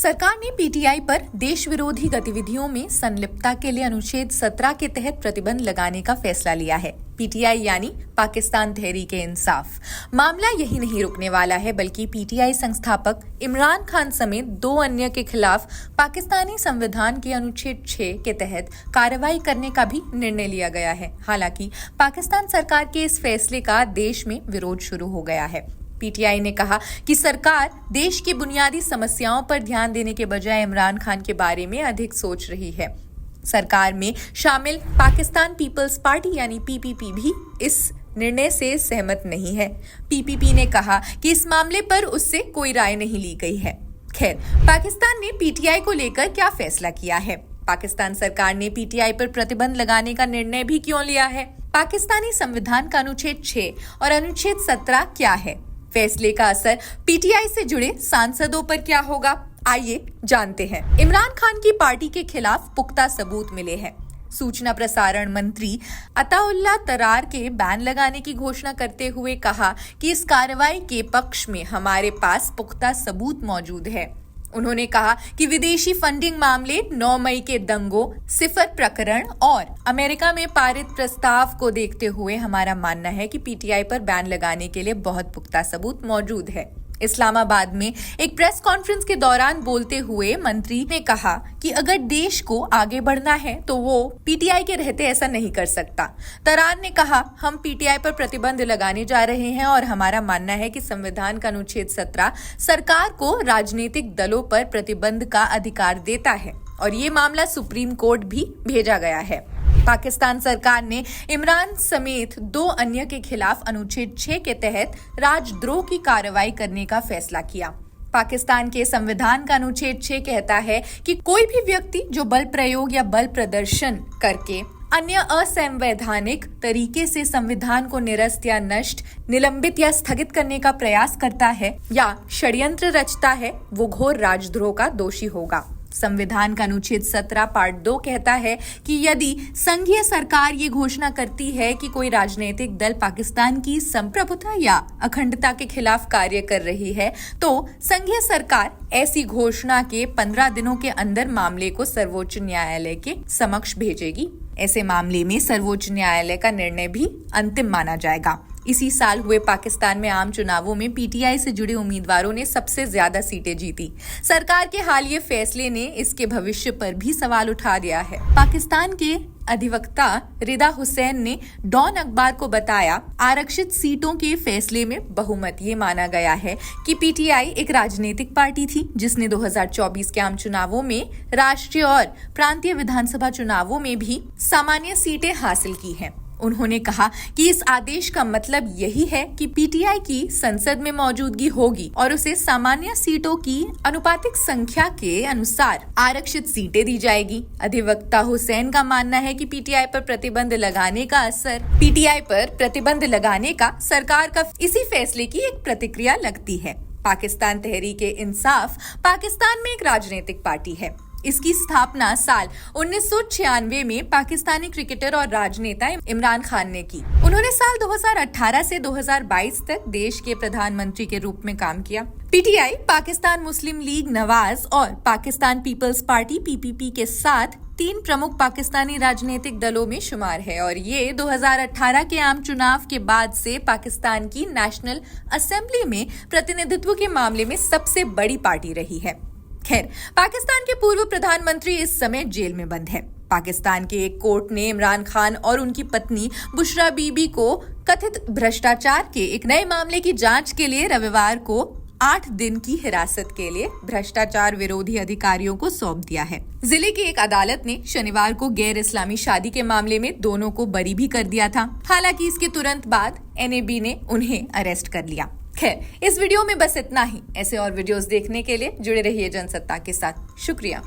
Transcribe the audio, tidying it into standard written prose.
सरकार ने पीटीआई पर देश विरोधी गतिविधियों में संलिप्तता के लिए अनुच्छेद 17 के तहत प्रतिबंध लगाने का फैसला लिया है। पीटीआई यानी पाकिस्तान तहरीक-ए-इंसाफ मामला यही नहीं रुकने वाला है, बल्कि पीटीआई संस्थापक इमरान खान समेत 2 अन्य के खिलाफ पाकिस्तानी संविधान के अनुच्छेद 6 के तहत कार्रवाई करने का भी निर्णय लिया गया है। हालांकि पाकिस्तान सरकार के इस फैसले का देश में विरोध शुरू हो गया है। पीटीआई ने कहा कि सरकार देश की बुनियादी समस्याओं पर ध्यान देने के बजाय इमरान खान के बारे में अधिक सोच रही है। सरकार में शामिल पाकिस्तान पीपल्स पार्टी यानी पीपीपी भी इस निर्णय से सहमत नहीं है। पीपीपी ने कहा कि इस मामले पर उससे कोई राय नहीं ली गई है। खैर, पाकिस्तान ने पीटीआई को लेकर क्या फैसला किया है? पाकिस्तान सरकार ने पीटीआई पर प्रतिबंध लगाने का निर्णय भी क्यों लिया है? पाकिस्तानी संविधान का अनुच्छेद 6 और अनुच्छेद 17 क्या है? फैसले का असर पीटीआई से जुड़े सांसदों पर क्या होगा? आइए जानते हैं। इमरान खान की पार्टी के खिलाफ पुख्ता सबूत मिले हैं। सूचना प्रसारण मंत्री अताउल्लाह तरार के बैन लगाने की घोषणा करते हुए कहा कि इस कार्रवाई के पक्ष में हमारे पास पुख्ता सबूत मौजूद है। उन्होंने कहा कि विदेशी फंडिंग मामले, 9 मई के दंगों, सिफर प्रकरण और अमेरिका में पारित प्रस्ताव को देखते हुए हमारा मानना है कि पीटीआई पर बैन लगाने के लिए बहुत पुख्ता सबूत मौजूद है। इस्लामाबाद में एक प्रेस कॉन्फ्रेंस के दौरान बोलते हुए मंत्री ने कहा कि अगर देश को आगे बढ़ना है तो वो पीटीआई के रहते ऐसा नहीं कर सकता। तरार ने कहा, हम पीटीआई पर प्रतिबंध लगाने जा रहे हैं और हमारा मानना है कि संविधान का अनुच्छेद 17 सरकार को राजनीतिक दलों पर प्रतिबंध का अधिकार देता है और ये मामला सुप्रीम कोर्ट भी भेजा गया है। पाकिस्तान सरकार ने इमरान समेत 2 अन्य के खिलाफ अनुच्छेद 6 के तहत राजद्रोह की कार्रवाई करने का फैसला किया। पाकिस्तान के संविधान का अनुच्छेद 6 कहता है कि कोई भी व्यक्ति जो बल प्रयोग या बल प्रदर्शन करके अन्य असंवैधानिक तरीके से संविधान को निरस्त या नष्ट, निलंबित या स्थगित करने का प्रयास करता है या षड्यंत्र रचता है, वो घोर राजद्रोह का दोषी होगा। संविधान का अनुच्छेद 17 पार्ट 2 कहता है कि यदि संघीय सरकार ये घोषणा करती है कि कोई राजनीतिक दल पाकिस्तान की संप्रभुता या अखंडता के खिलाफ कार्य कर रही है, तो संघीय सरकार ऐसी घोषणा के 15 दिनों के अंदर मामले को सर्वोच्च न्यायालय के समक्ष भेजेगी। ऐसे मामले में सर्वोच्च न्यायालय का निर्णय भी अंतिम माना जाएगा। इसी साल हुए पाकिस्तान में आम चुनावों में पीटीआई से जुड़े उम्मीदवारों ने सबसे ज्यादा सीटें जीती। सरकार के हालिया फैसले ने इसके भविष्य पर भी सवाल उठा दिया है। पाकिस्तान के अधिवक्ता रिदा हुसैन ने डॉन अखबार को बताया, आरक्षित सीटों के फैसले में बहुमत ये माना गया है कि पीटीआई एक राजनीतिक पार्टी थी जिसने 2024 के आम चुनावों में राष्ट्रीय और प्रांतीय विधानसभा चुनावों में भी सामान्य सीटें हासिल की हैं। उन्होंने कहा कि इस आदेश का मतलब यही है कि पीटीआई की संसद में मौजूदगी होगी और उसे सामान्य सीटों की अनुपातिक संख्या के अनुसार आरक्षित सीटें दी जाएगी। अधिवक्ता हुसैन का मानना है कि पीटीआई पर प्रतिबंध लगाने का सरकार का इसी फैसले की एक प्रतिक्रिया लगती है। पाकिस्तान तहरीक-ए-इंसाफ पाकिस्तान में एक राजनीतिक पार्टी है। इसकी स्थापना साल 1996 में पाकिस्तानी क्रिकेटर और राजनेता इमरान खान ने की। उन्होंने साल 2018 से 2022 तक देश के प्रधानमंत्री के रूप में काम किया। पीटीआई पाकिस्तान मुस्लिम लीग नवाज और पाकिस्तान पीपल्स पार्टी पीपीपी के साथ 3 प्रमुख पाकिस्तानी राजनीतिक दलों में शुमार है और ये 2018 के आम चुनाव के बाद से पाकिस्तान की नेशनल असेंबली में प्रतिनिधित्व के मामले में सबसे बड़ी पार्टी रही है। खैर, पाकिस्तान के पूर्व प्रधानमंत्री इस समय जेल में बंद है। पाकिस्तान के एक कोर्ट ने इमरान खान और उनकी पत्नी बुशरा बीबी को कथित भ्रष्टाचार के एक नए मामले की जांच के लिए रविवार को 8 दिन की हिरासत के लिए भ्रष्टाचार विरोधी अधिकारियों को सौंप दिया है। जिले की एक अदालत ने शनिवार को गैर इस्लामी शादी के मामले में दोनों को बरी भी कर दिया था। हालांकि इसके तुरंत बाद एनएबी ने उन्हें अरेस्ट कर लिया। खैर, इस वीडियो में बस इतना ही। ऐसे और वीडियोस देखने के लिए जुड़े रहिए जनसत्ता के साथ। शुक्रिया।